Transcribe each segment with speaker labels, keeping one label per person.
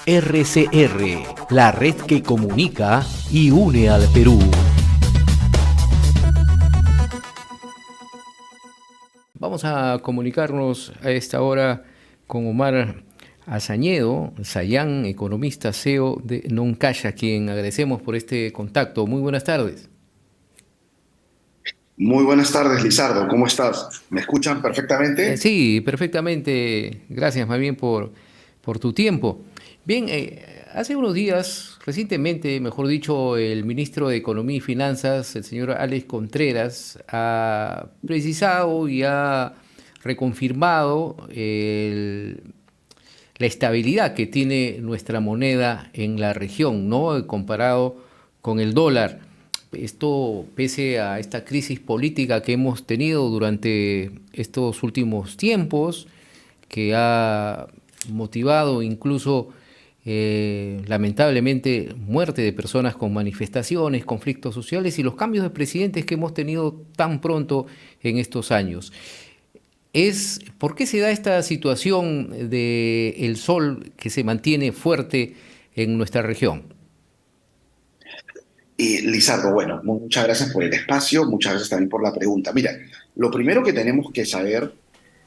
Speaker 1: RCR, la red que comunica y une al Perú. Vamos a comunicarnos a esta hora con Omar Azañedo, Sayán, economista CEO de Noncaya, a quien agradecemos por este contacto. Muy buenas tardes.
Speaker 2: Muy buenas tardes, Lizardo. ¿Cómo estás? ¿Me escuchan perfectamente?
Speaker 1: Sí, perfectamente. Gracias más bien por tu tiempo. Bien, hace unos días, recientemente, mejor dicho, el ministro de Economía y Finanzas, el señor Alex Contreras, ha precisado y ha reconfirmado la estabilidad que tiene nuestra moneda en la región, ¿no? Comparado con el dólar. Esto pese a esta crisis política que hemos tenido durante estos últimos tiempos, que ha motivado incluso lamentablemente muerte de personas con manifestaciones, conflictos sociales y los cambios de presidentes que hemos tenido tan pronto en estos años. ¿Por qué se da esta situación de el sol que se mantiene fuerte en nuestra región?
Speaker 2: Lizardo, bueno, muchas gracias por el espacio, muchas gracias también por la pregunta. Mira, lo primero que tenemos que saber,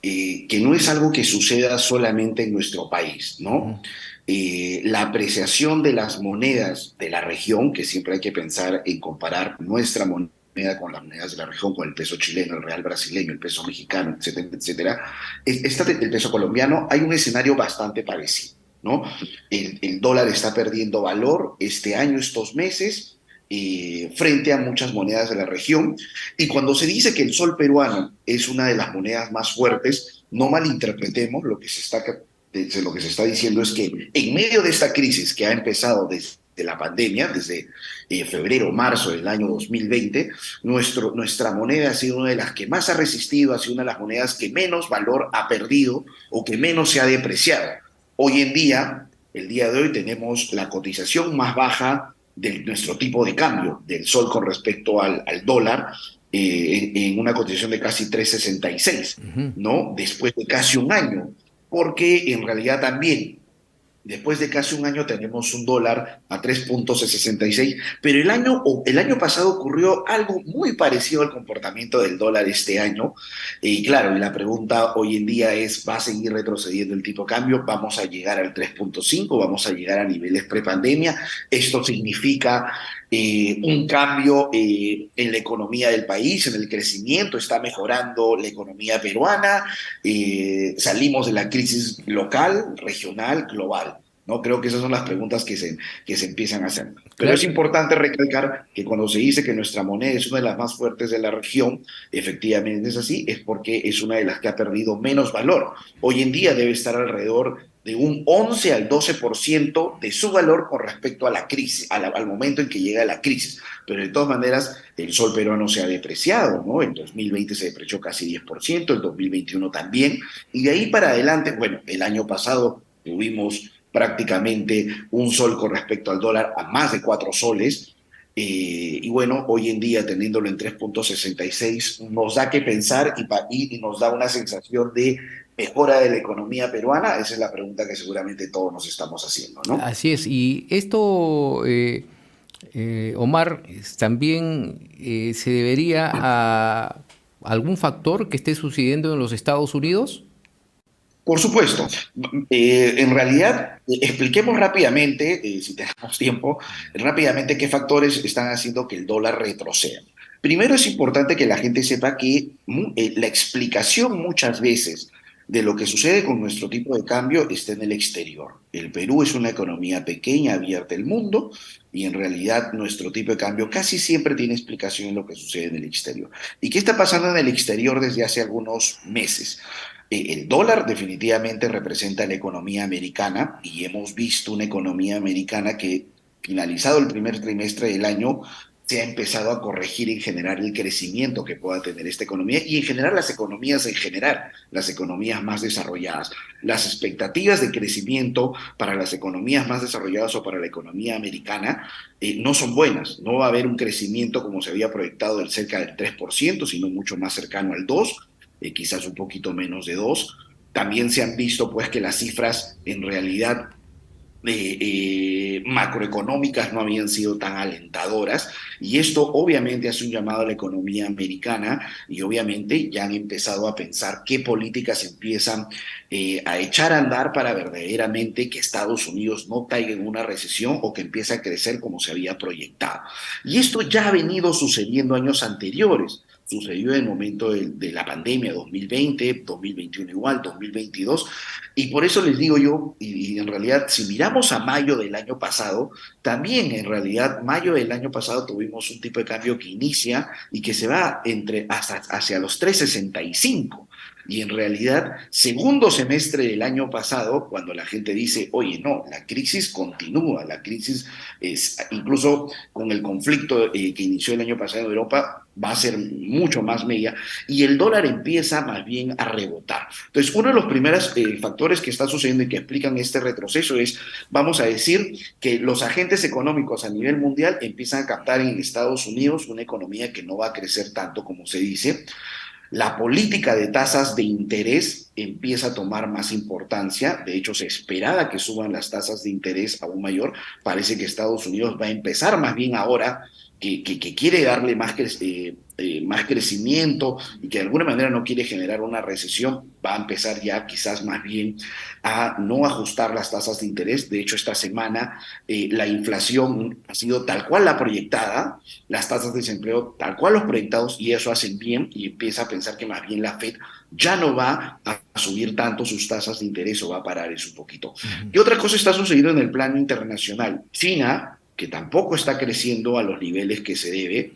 Speaker 2: que no es algo que suceda solamente en nuestro país, ¿no? La apreciación de las monedas de la región, que siempre hay que pensar en comparar nuestra moneda con las monedas de la región, con el peso chileno, el real brasileño, el peso mexicano, etcétera, etcétera, el peso colombiano, hay un escenario bastante parecido, ¿no? El dólar está perdiendo valor este año, estos meses, frente a muchas monedas de la región. Y cuando se dice que el sol peruano es una de las monedas más fuertes, no malinterpretemos lo que se está diciendo es que en medio de esta crisis que ha empezado desde la pandemia, desde febrero, marzo del año 2020, nuestra moneda ha sido una de las que más ha resistido, ha sido una de las monedas que menos valor ha perdido o que menos se ha depreciado. Hoy en día, el día de hoy, tenemos la cotización más baja de nuestro tipo de cambio, del sol con respecto al dólar, en una cotización de casi 3,66, ¿no? Después de casi un año, porque en realidad también después de casi un año tenemos un dólar a 3,66, pero el año pasado ocurrió algo muy parecido al comportamiento del dólar este año. Y claro, la pregunta hoy en día es, ¿va a seguir retrocediendo el tipo de cambio? ¿Vamos a llegar al 3,5? ¿Vamos a llegar a niveles prepandemia? Esto significa un cambio en la economía del país, en el crecimiento, está mejorando la economía peruana, salimos de la crisis local, regional, global. ¿No? Creo que esas son las preguntas que se empiezan a hacer. Pero es
Speaker 1: Claro,
Speaker 2: importante recalcar que cuando se dice que nuestra moneda es una de las más fuertes de la región, efectivamente es así, es porque es una de las que ha perdido menos valor. Hoy en día debe estar alrededor de un 11 al 12% de su valor con respecto a la crisis, al momento en que llega la crisis. Pero de todas maneras, el sol peruano se ha depreciado, ¿no? En 2020 se depreció casi 10%, el 2021 también, y de ahí para adelante, bueno, el año pasado tuvimos prácticamente un sol con respecto al dólar a más de 4 soles. Y bueno, hoy en día teniéndolo en 3,66 nos da que pensar y nos da una sensación de mejora de la economía peruana. Esa es la pregunta que seguramente todos nos estamos haciendo, ¿no?
Speaker 1: así es. Y esto, Omar, también se debería a algún factor que esté sucediendo en los Estados Unidos.
Speaker 2: Por supuesto. En realidad, expliquemos rápidamente, si tenemos tiempo, rápidamente qué factores están haciendo que el dólar retroceda. Primero es importante que la gente sepa que la explicación muchas veces de lo que sucede con nuestro tipo de cambio está en el exterior. El Perú es una economía pequeña, abierta al mundo, y en realidad nuestro tipo de cambio casi siempre tiene explicación en lo que sucede en el exterior. ¿Y qué está pasando en el exterior desde hace algunos meses? El dólar definitivamente representa la economía americana y hemos visto una economía americana que, finalizado el primer trimestre del año, se ha empezado a corregir en general el crecimiento que pueda tener esta economía y en general las economías en general, las economías más desarrolladas. Las expectativas de crecimiento para las economías más desarrolladas o para la economía americana no son buenas. No va a haber un crecimiento como se había proyectado del cerca del 3%, sino mucho más cercano al 2%, quizás un poquito menos de 2. También se han visto pues que las cifras en realidad macroeconómicas no habían sido tan alentadoras y esto obviamente hace un llamado a la economía americana y obviamente ya han empezado a pensar qué políticas empiezan a echar a andar para verdaderamente que Estados Unidos no caiga en una recesión o que empiece a crecer como se había proyectado. Y esto ya ha venido sucediendo años anteriores. Sucedió en el momento de la pandemia 2020, 2021 igual, 2022, y por eso les digo yo, y en realidad si miramos a mayo del año pasado, también en realidad mayo del año pasado tuvimos un tipo de cambio que inicia y que se va hasta hacia los 3,65. Y en realidad, segundo semestre del año pasado, cuando la gente dice, oye, no, la crisis continúa, la crisis es, incluso con el conflicto que inició el año pasado en Europa, va a ser mucho más media, y el dólar empieza más bien a rebotar. Entonces, uno de los primeros factores que está sucediendo y que explican este retroceso es, vamos a decir, que los agentes económicos a nivel mundial empiezan a captar en Estados Unidos una economía que no va a crecer tanto como se dice. La política de tasas de interés empieza a tomar más importancia. De hecho, se esperaba que suban las tasas de interés aún mayor. Parece que Estados Unidos va a empezar más bien ahora que quiere darle más crecimiento y que de alguna manera no quiere generar una recesión, va a empezar ya quizás más bien a no ajustar las tasas de interés. De hecho, esta semana la inflación ha sido tal cual la proyectada, las tasas de desempleo tal cual los proyectados, y eso hacen bien y empieza a pensar que más bien la Fed ya no va a subir tanto sus tasas de interés o va a parar eso un poquito.
Speaker 1: Ujú.
Speaker 2: ¿Qué otra cosa está sucediendo en el plano internacional? China, que tampoco está creciendo a los niveles que se debe,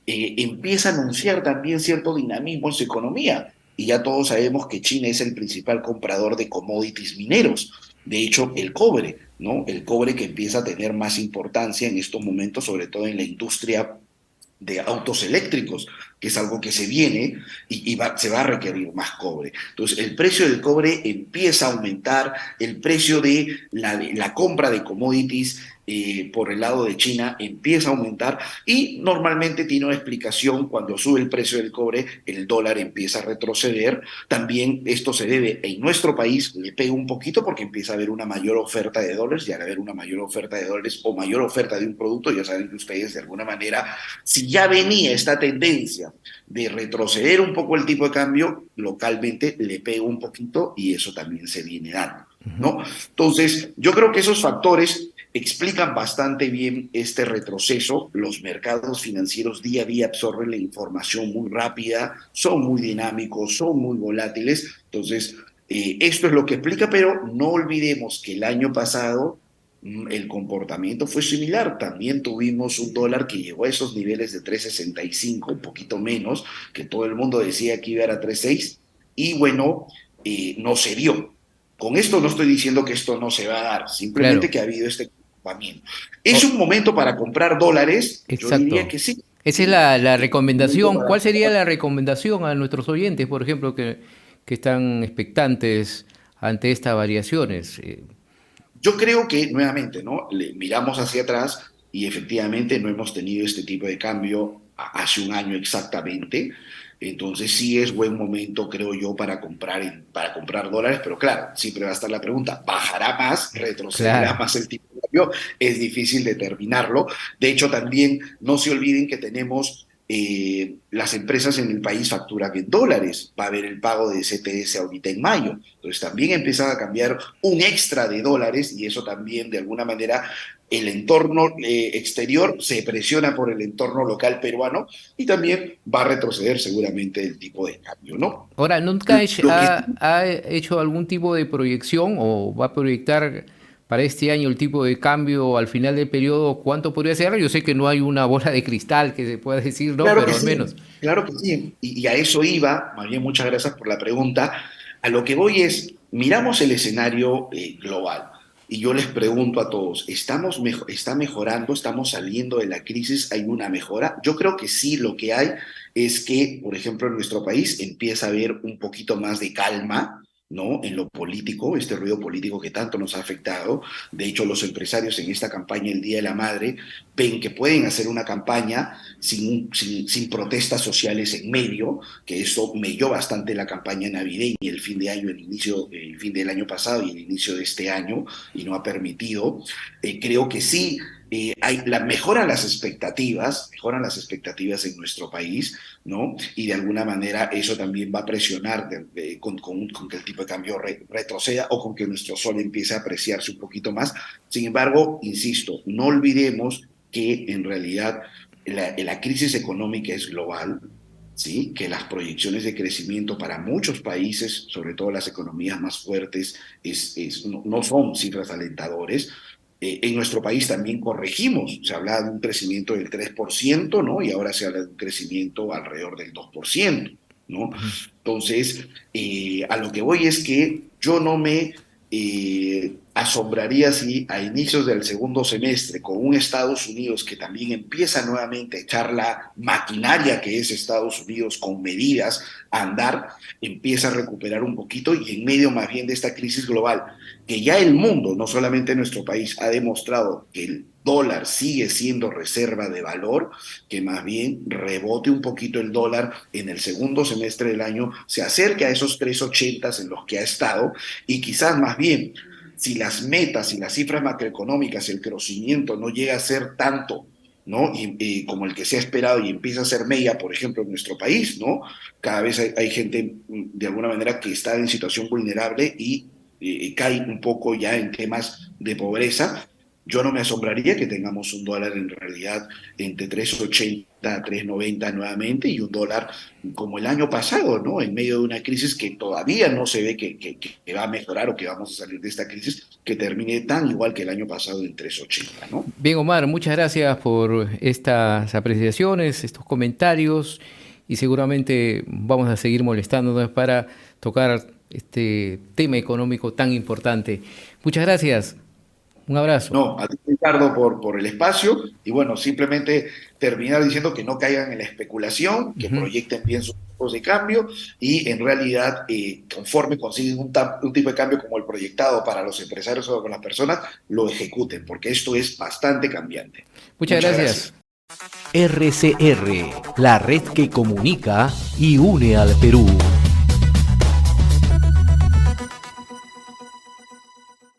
Speaker 2: empieza a anunciar también cierto dinamismo en su economía. Y ya todos sabemos que China es el principal comprador de commodities mineros. De hecho, el cobre, ¿no? El cobre que empieza a tener más importancia en estos momentos, sobre todo en la industria de autos eléctricos, que es algo que se viene se va a requerir más cobre. Entonces, el precio del cobre empieza a aumentar, el precio de la compra de commodities por el lado de China empieza a aumentar y normalmente tiene una explicación cuando sube el precio del cobre, el dólar empieza a retroceder. También esto se debe en nuestro país, le pega un poquito porque empieza a haber una mayor oferta de dólares y al haber una mayor oferta de dólares o mayor oferta de un producto, ya saben que ustedes de alguna manera si ya venía esta tendencia de retroceder un poco el tipo de cambio, localmente le pega un poquito y eso también se viene dando,
Speaker 1: Ujú.
Speaker 2: ¿no? Entonces, yo creo que esos factores explican bastante bien este retroceso. Los mercados financieros día a día absorben la información muy rápida, son muy dinámicos, son muy volátiles. Entonces, esto es lo que explica, pero no olvidemos que el año pasado el comportamiento fue similar. También tuvimos un dólar que llegó a esos niveles de 3,65, un poquito menos, que todo el mundo decía que iba a ir a 3,6, y bueno, no se dio. Con esto no estoy diciendo que esto no se va a dar, simplemente
Speaker 1: Claro.
Speaker 2: que ha habido este comportamiento. ¿Es
Speaker 1: O-
Speaker 2: un momento para comprar dólares? Yo diría
Speaker 1: exacto.
Speaker 2: que sí.
Speaker 1: Esa es
Speaker 2: Sí,
Speaker 1: la
Speaker 2: es un momento
Speaker 1: recomendación.
Speaker 2: para
Speaker 1: ¿Cuál sería
Speaker 2: comprar.
Speaker 1: la recomendación a nuestros oyentes, por ejemplo, que están expectantes ante estas variaciones?
Speaker 2: Yo creo que nuevamente, ¿no? Miramos hacia atrás y efectivamente no hemos tenido este tipo de cambio hace un año exactamente. Entonces sí es buen momento, creo yo, para comprar dólares, pero claro, siempre va a estar la pregunta, ¿bajará más? ¿Retrocederá
Speaker 1: Claro,
Speaker 2: más el tipo de cambio? Es difícil determinarlo. De hecho, también no se olviden que tenemos las empresas en el país facturan en dólares. Va a haber el pago de CTS ahorita en mayo. Entonces también empiezan a cambiar un extra de dólares y eso también de alguna manera el entorno exterior se presiona por el entorno local peruano y también va a retroceder seguramente el tipo de cambio, ¿no?
Speaker 1: ahora, ¿nunca
Speaker 2: Lo que
Speaker 1: ha hecho algún tipo de proyección o va a proyectar para este año el tipo de cambio al final del periodo? ¿Cuánto podría ser? Yo sé que no hay una bola de cristal que se pueda decir, ¿no?
Speaker 2: Claro que
Speaker 1: Pero al menos.
Speaker 2: sí, claro que sí. Y a eso iba, más bien muchas gracias por la pregunta. A lo que voy es, miramos el escenario global y yo les pregunto a todos, ¿está mejorando? ¿Estamos saliendo de la crisis? ¿Hay una mejora? Yo creo que sí, lo que hay es que, por ejemplo, en nuestro país empieza a haber un poquito más de calma, ¿no? En lo político, este ruido político que tanto nos ha afectado. De hecho, los empresarios en esta campaña, el Día de la Madre, ven que pueden hacer una campaña sin protestas sociales en medio, que eso melló bastante la campaña navideña, el fin de año, el fin del año pasado y el inicio de este año, y no ha permitido. Creo que sí, mejoran las expectativas en nuestro país, ¿no? Y de alguna manera eso también va a presionar con que el tipo de cambio retroceda o con que nuestro sol empiece a apreciarse un poquito más. Sin embargo, insisto, no olvidemos que en realidad la crisis económica es global, ¿sí? Que las proyecciones de crecimiento para muchos países, sobre todo las economías más fuertes, no son cifras alentadoras. En nuestro país también corregimos, se hablaba de un crecimiento del 3%, ¿no? Y ahora se habla de un crecimiento alrededor del 2%, ¿no?
Speaker 1: Ujú.
Speaker 2: Entonces, a lo que voy es que yo no me asombraría si a inicios del segundo semestre, con un Estados Unidos que también empieza nuevamente a echar la maquinaria que es Estados Unidos con medidas a andar, empieza a recuperar un poquito y en medio más bien de esta crisis global, que ya el mundo, no solamente nuestro país, ha demostrado que el dólar sigue siendo reserva de valor, que más bien rebote un poquito el dólar en el segundo semestre del año, se acerque a esos 3.80 en los que ha estado y quizás más bien, si las metas y las cifras macroeconómicas, el crecimiento no llega a ser tanto, ¿no? Como el que se ha esperado y empieza a ser media, por ejemplo, en nuestro país, ¿no? Cada vez hay gente de alguna manera que está en situación vulnerable y cae un poco ya en temas de pobreza. Yo no me asombraría que tengamos un dólar en realidad entre 3.80 a 3.90 nuevamente y un dólar como el año pasado, ¿no? En medio de una crisis que todavía no se ve que va a mejorar o que vamos a salir de esta crisis, que termine tan igual que el año pasado en 3.80, ¿no?
Speaker 1: Bien, Omar, muchas gracias por estas apreciaciones, estos comentarios y seguramente vamos a seguir molestándonos para tocar este tema económico tan importante. Muchas gracias. Un abrazo.
Speaker 2: No, a ti, Ricardo, por el espacio y bueno, simplemente terminar diciendo que no caigan en la especulación, que
Speaker 1: Ujú.
Speaker 2: proyecten bien sus tipos de cambio y en realidad, conforme consiguen un tipo de cambio como el proyectado para los empresarios o con las personas, lo ejecuten, porque esto es bastante cambiante.
Speaker 1: Muchas
Speaker 2: Muchas
Speaker 1: gracias.
Speaker 2: gracias.
Speaker 3: RCR, la red que comunica y une al Perú.